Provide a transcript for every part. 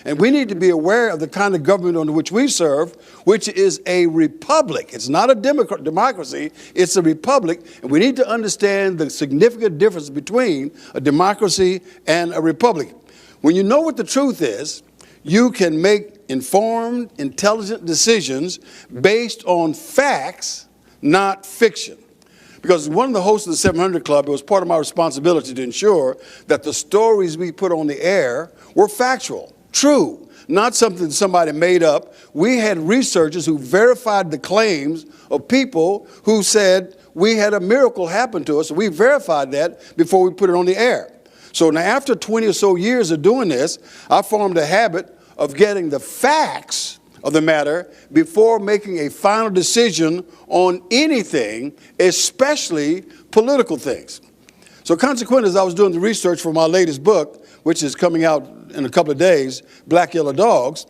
And we need to be aware of the kind of government under which we serve, which is a republic. It's not a democracy, it's a republic. And we need to understand the significant difference between a democracy and a republic. When you know what the truth is, you can make informed, intelligent decisions based on facts, not fiction. Because one of the hosts of the 700 Club, it was part of my responsibility to ensure that the stories we put on the air were factual. True, not something that somebody made up. We had researchers who verified the claims of people who said we had a miracle happen to us. We verified that before we put it on the air. So now after 20 or so years of doing this, I formed a habit of getting the facts of the matter before making a final decision on anything, especially political things. So consequently, as I was doing the research for my latest book, which is coming out in a couple of days, Black Yellow Dogs,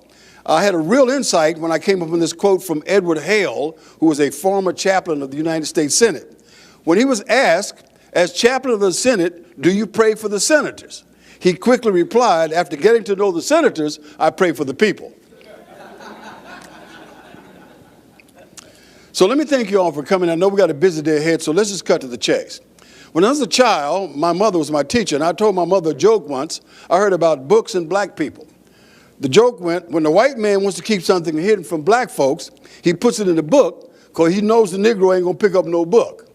I had a real insight when I came up with this quote from Edward Hale, who was a former chaplain of the United States Senate. When he was asked, as chaplain of the Senate, do you pray for the senators? He quickly replied, after getting to know the senators, I pray for the people. So let me thank you all for coming. I know we got a busy day ahead, so let's just cut to the chase. When I was a child, my mother was my teacher, and I told my mother a joke once. I heard about books and black people. The joke went, when the white man wants to keep something hidden from black folks, he puts it in the book because he knows the Negro ain't going to pick up no book.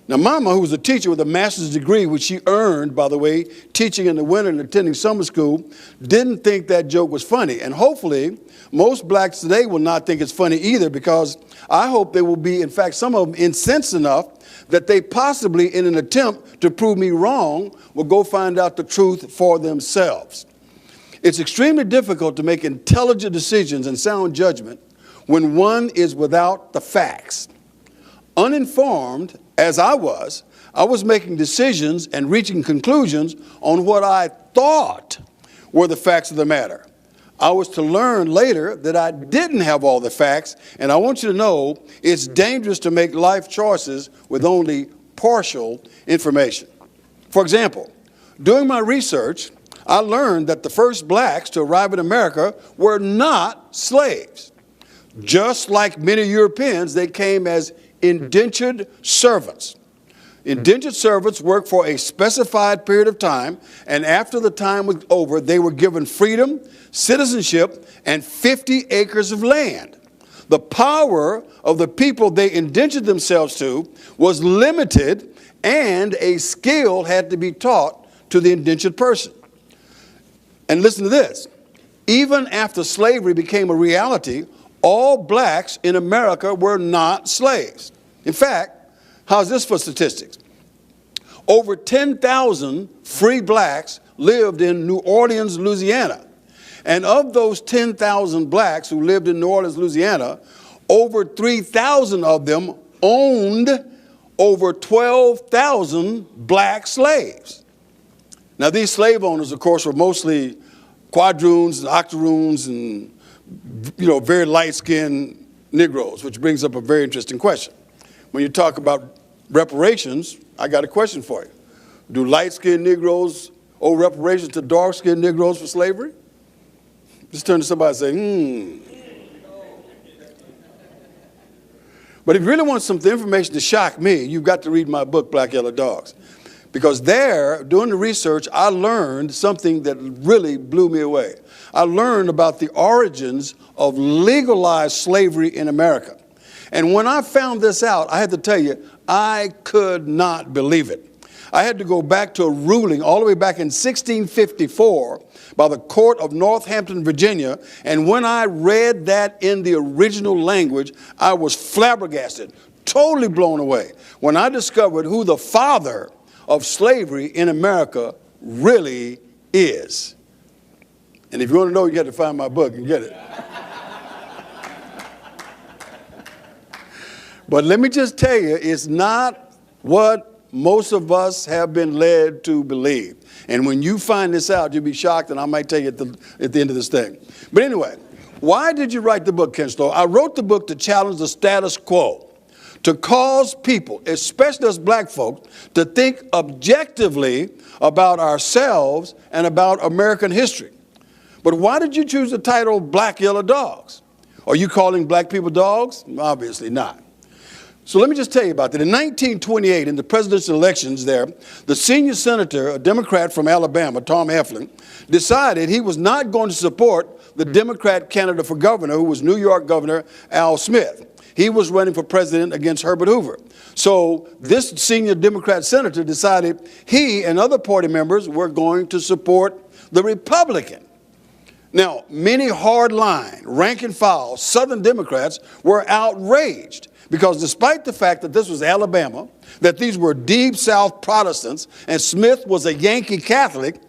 Now, Mama, who was a teacher with a master's degree, which she earned, by the way, teaching in the winter and attending summer school, didn't think that joke was funny. And hopefully, most blacks today will not think it's funny either, because I hope they will be, in fact, some of them incensed enough that they possibly, in an attempt to prove me wrong, will go find out the truth for themselves. It's extremely difficult to make intelligent decisions and sound judgment when one is without the facts. Uninformed, as I was making decisions and reaching conclusions on what I thought were the facts of the matter. I was to learn later that I didn't have all the facts, and I want you to know it's dangerous to make life choices with only partial information. For example, doing my research, I learned that the first blacks to arrive in America were not slaves. Just like many Europeans, they came as indentured servants. Indentured servants worked for a specified period of time, and after the time was over, they were given freedom, citizenship, and 50 acres of land. The power of the people they indentured themselves to was limited, and a skill had to be taught to the indentured person. And listen to this. Even after slavery became a reality, all blacks in America were not slaves. In fact, how's this for statistics? Over 10,000 free blacks lived in New Orleans, Louisiana. And of those 10,000 blacks who lived in New Orleans, Louisiana, over 3,000 of them owned over 12,000 black slaves. Now, these slave owners, of course, were mostly quadroons and octoroons and, very light-skinned Negroes, which brings up a very interesting question. When you talk about reparations, I got a question for you. Do light-skinned Negroes owe reparations to dark-skinned Negroes for slavery? Just turn to somebody and say, But if you really want some information to shock me, you've got to read my book, Black Yellow Dogs. Because there, doing the research, I learned something that really blew me away. I learned about the origins of legalized slavery in America. And when I found this out, I had to tell you, I could not believe it. I had to go back to a ruling all the way back in 1654 by the court of Northampton, Virginia. And when I read that in the original language, I was flabbergasted, totally blown away, when I discovered who the father of slavery in America really is. And if you want to know, you got to find my book and get it. But let me just tell you, it's not what most of us have been led to believe. And when you find this out, you'll be shocked, and I might tell you at the end of this thing. But anyway, why did you write the book, Kinchlow? I wrote the book to challenge the status quo, to cause people, especially us black folks, to think objectively about ourselves and about American history. But why did you choose the title Black Yellow Dogs? Are you calling black people dogs? Obviously not. So let me just tell you about that. In 1928, in the presidential elections there, the senior senator, a Democrat from Alabama, Tom Heflin, decided he was not going to support the Democrat candidate for governor, who was New York Governor Al Smith. He was running for president against Herbert Hoover. So this senior Democrat senator decided he and other party members were going to support the Republican. Now, many hardline, rank-and-file Southern Democrats were outraged because despite the fact that this was Alabama, that these were deep South Protestants, and Smith was a Yankee Catholic,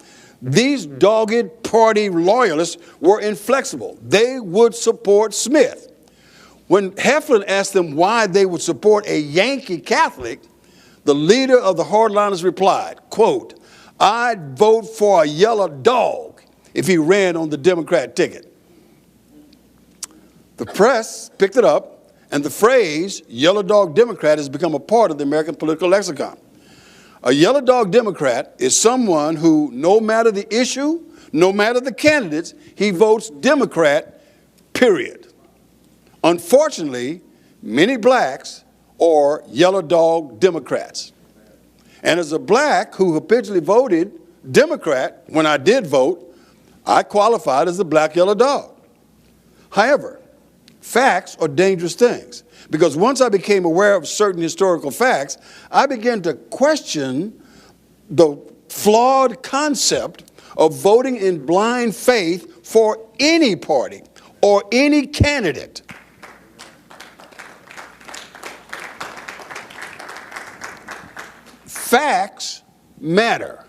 these dogged party loyalists were inflexible. They would support Smith. When Heflin asked them why they would support a Yankee Catholic, the leader of the hardliners replied, quote, "I'd vote for a yellow dog if he ran on the Democrat ticket." The press picked it up, and the phrase yellow dog Democrat has become a part of the American political lexicon. A yellow dog Democrat is someone who, no matter the issue, no matter the candidates, he votes Democrat, period. Unfortunately, many blacks are yellow dog Democrats. And as a black who habitually voted Democrat, when I did vote, I qualified as a black yellow dog. However, facts are dangerous things, because once I became aware of certain historical facts, I began to question the flawed concept of voting in blind faith for any party or any candidate. Facts matter.